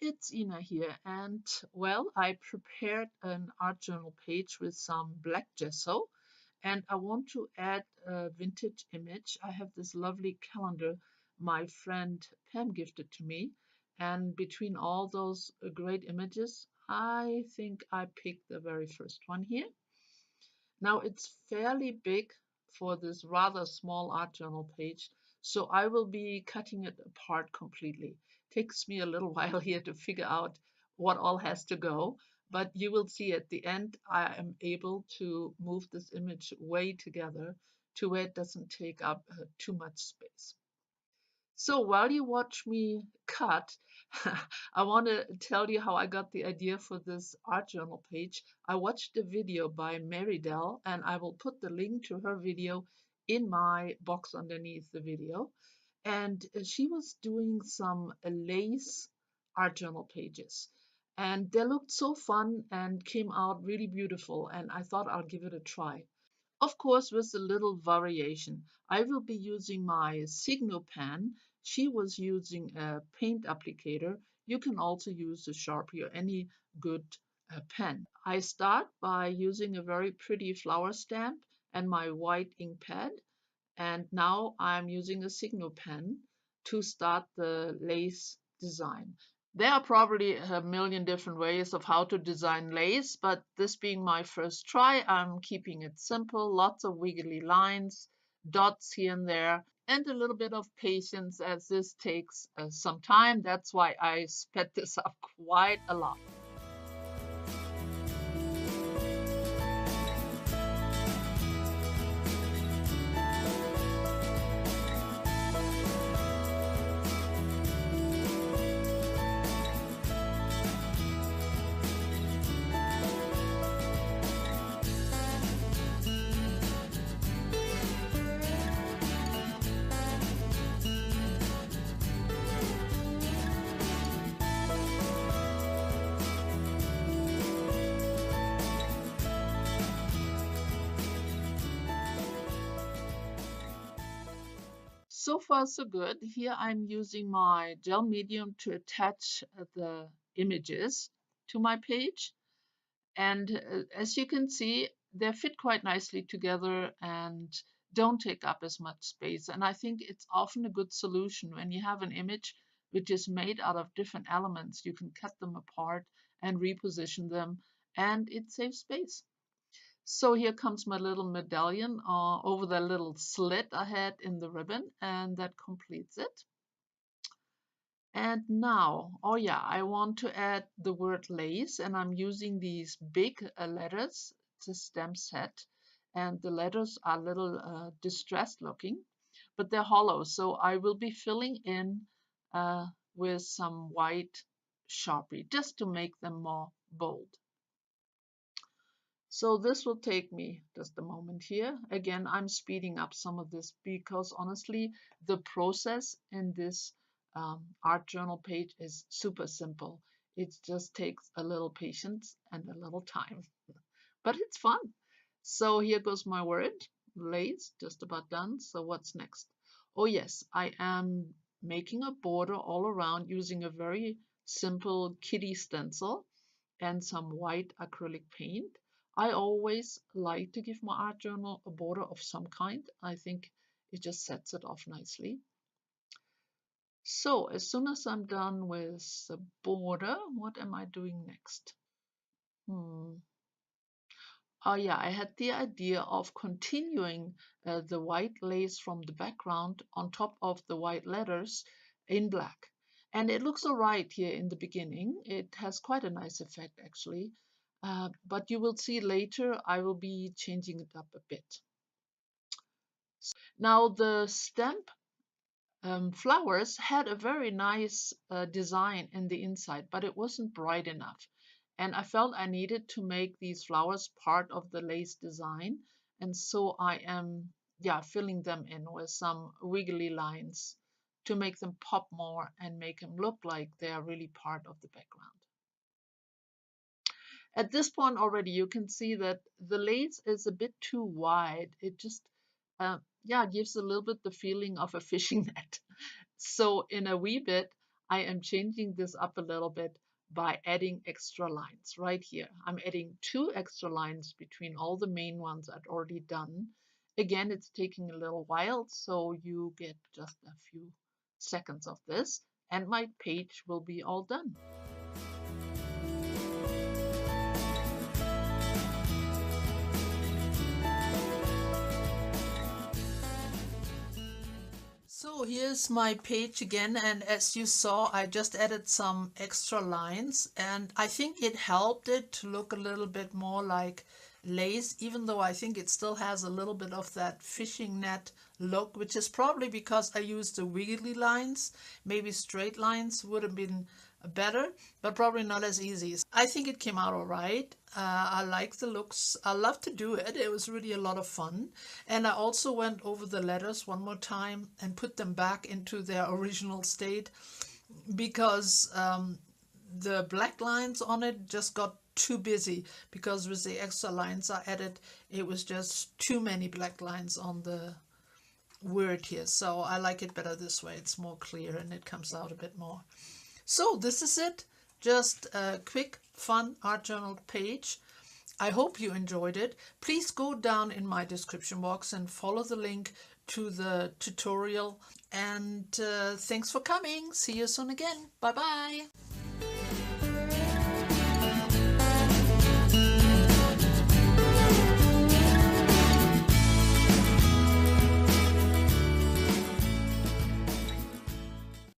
It's Ina here, and well, I prepared an art journal page with some black gesso, and I want to add a vintage image. I have this lovely calendar my friend Pam gifted to me, and between all those great images, I think I picked the very first one here. Now it's fairly big for this rather small art journal page, so I will be cutting it apart completely. Takes me a little while here to figure out what all has to go, but you will see at the end I am able to move this image way together to where it doesn't take up too much space. So while you watch me cut, I want to tell you how I got the idea for this art journal page. I watched a video by Meridel, and I will put the link to her video in my box underneath the video. And she was doing some lace art journal pages. And they looked so fun and came out really beautiful. And I thought I'll give it a try. Of course, with a little variation. I will be using my Signo pen. She was using a paint applicator. You can also use a Sharpie or any good pen. I start by using a very pretty flower stamp and my white ink pad. And now I'm using a Signo pen to start the lace design. There are probably a million different ways of how to design lace, but this being my first try, I'm keeping it simple, lots of wiggly lines, dots here and there, and a little bit of patience as this takes some time. That's why I sped this up quite a lot. So far, so good. Here I'm using my gel medium to attach the images to my page. And as you can see, they fit quite nicely together and don't take up as much space. And I think it's often a good solution when you have an image which is made out of different elements. You can cut them apart and reposition them, and it saves space. So here comes my little medallion over the little slit I had in the ribbon, and that completes it. And now, oh yeah, I want to add the word lace, and I'm using these big letters. It's a stamp set, and the letters are a little distressed looking, but they're hollow. So I will be filling in with some white Sharpie just to make them more bold. So this will take me just a moment here. Again, I'm speeding up some of this because honestly, the process in this art journal page is super simple. It just takes a little patience and a little time, but it's fun. So here goes my word, lace, just about done. So what's next? Oh yes, I am making a border all around using a very simple kitty stencil and some white acrylic paint. I always like to give my art journal a border of some kind. I think it just sets it off nicely. So as soon as I'm done with the border, what am I doing next? Oh yeah, I had the idea of continuing the white lace from the background on top of the white letters in black. And it looks all right here in the beginning. It has quite a nice effect actually. But you will see later I will be changing it up a bit. Now the stamp flowers had a very nice design in the inside, but it wasn't bright enough. And I felt I needed to make these flowers part of the lace design. And so I am, yeah, filling them in with some wiggly lines to make them pop more and make them look like they are really part of the background. At this point already, you can see that the lace is a bit too wide. It just, yeah, gives a little bit the feeling of a fishing net. So in a wee bit, I am changing this up a little bit by adding extra lines right here. I'm adding 2 extra lines between all the main ones I'd already done. Again, it's taking a little while, so you get just a few seconds of this, and my page will be all done. So here's my page again, and as you saw, I just added some extra lines, and I think it helped it to look a little bit more like lace, even though I think it still has a little bit of that fishing net look, which is probably because I used the wiggly lines. Maybe straight lines would have been better, but probably not as easy. I think it came out all right. I like the looks. I love to do it. It was really a lot of fun. And I also went over the letters one more time and put them back into their original state because the black lines on it just got too busy, because with the extra lines I added, it was just too many black lines on the word here. So I like it better this way. It's more clear and it comes out a bit more. So this is it. Just a quick, fun art journal page. I hope you enjoyed it. Please go down in my description box and follow the link to the tutorial. And thanks for coming. See you soon again. Bye-bye.